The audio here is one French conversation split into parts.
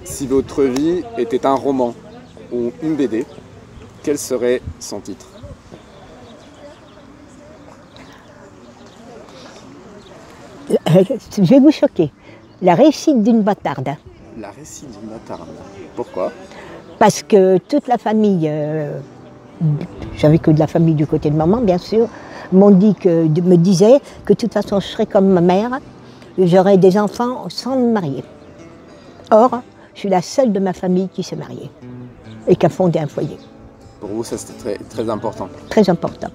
Si votre vie était un roman ou une BD, quel serait son titre? Je vais vous choquer. La réussite d'une bâtarde. La réussite d'une bâtarde. Pourquoi? Parce que toute la famille, j'avais que de la famille du côté de maman, bien sûr, me disaient que de toute façon je serais comme ma mère, j'aurais des enfants sans me marier. Or, je suis la seule de ma famille qui s'est mariée et qui a fondé un foyer. Pour vous, ça c'était très important. Très important.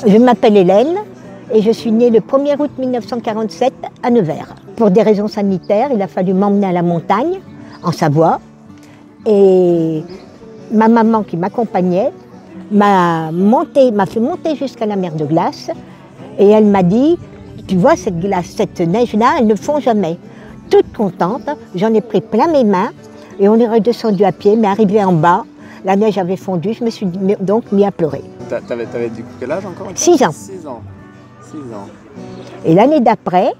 Je m'appelle Hélène et je suis née le 1er août 1947 à Nevers. Pour des raisons sanitaires, il a fallu m'emmener à la montagne, en Savoie. Et ma maman qui m'accompagnait m'a fait monter jusqu'à la mer de glace. Et elle m'a dit, tu vois cette glace, cette neige-là, elle ne fond jamais. Toute contente, j'en ai pris plein mes mains et on est redescendu à pied, mais arrivé en bas, la neige avait fondu, je me suis donc mis à pleurer. T'avais du coup quel âge encore? 6 ans. 6 ans. 6 ans. Et l'année d'après,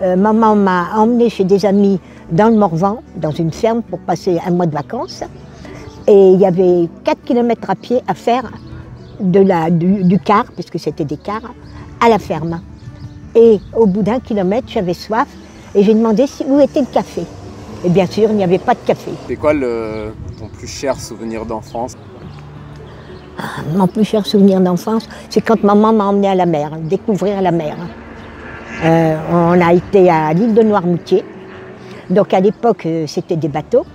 maman m'a emmenée chez des amis dans le Morvan, dans une ferme pour passer un mois de vacances. Et il y avait 4 km à pied à faire du car, puisque c'était des cars, à la ferme. Et au bout d'1 kilomètre, j'avais soif et j'ai demandé où était le café. Et bien sûr, il n'y avait pas de café. C'est quoi ton plus cher souvenir d'enfance? Mon plus cher souvenir d'enfance, c'est quand maman m'a emmenée à la mer, découvrir la mer. On a été à l'île de Noirmoutier. Donc à l'époque, c'était des bateaux.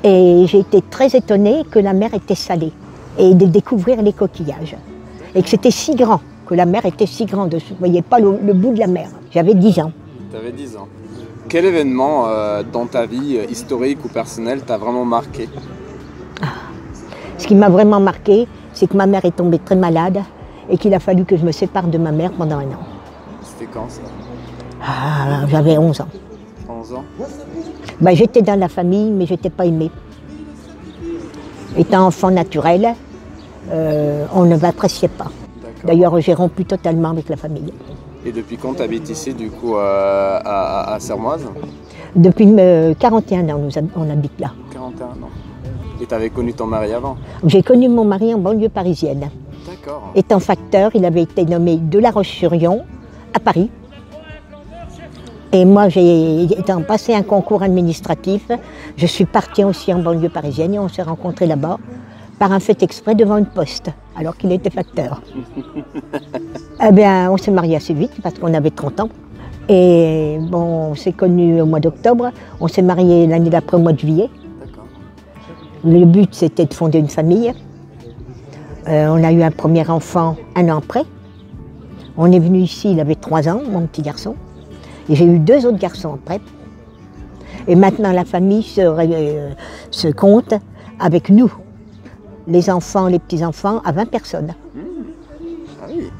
Et j'ai été très étonnée que la mer était salée. Et de découvrir les coquillages. Et que c'était si grand, que la mer était si grande. Je ne voyais pas le bout de la mer. J'avais 10 ans. Tu avais 10 ans. Quel événement dans ta vie, historique ou personnelle, t'a vraiment marqué? Ce qui m'a vraiment marqué, c'est que ma mère est tombée très malade et qu'il a fallu que je me sépare de ma mère pendant 1 an. C'était quand ça? J'avais 11 ans. 11 ans? J'étais dans la famille, mais je n'étais pas aimée. Étant enfant naturel, on ne m'appréciait pas. D'ailleurs, j'ai rompu totalement avec la famille. Et depuis quand tu habites ici, du coup, à Sermoise? Depuis 41 ans, on habite là. 41 ans. Et tu avais connu ton mari avant? J'ai connu mon mari en banlieue parisienne. D'accord. Étant facteur, il avait été nommé de La Roche-sur-Yon à Paris. Et moi, étant passé un concours administratif, je suis partie aussi en banlieue parisienne et on s'est rencontrés là-bas par un fait exprès devant une poste, alors qu'il était facteur. Eh bien, on s'est mariés assez vite parce qu'on avait 30 ans. Et bon, on s'est connus au mois d'octobre, on s'est mariés l'année d'après au mois de juillet. Le but, c'était de fonder une famille. On a eu un premier enfant 1 an après. On est venu ici, il avait 3 ans, mon petit garçon. Et j'ai eu 2 autres garçons après. Et maintenant, la famille se compte avec nous, les enfants, les petits-enfants, à 20 personnes. Ah oui.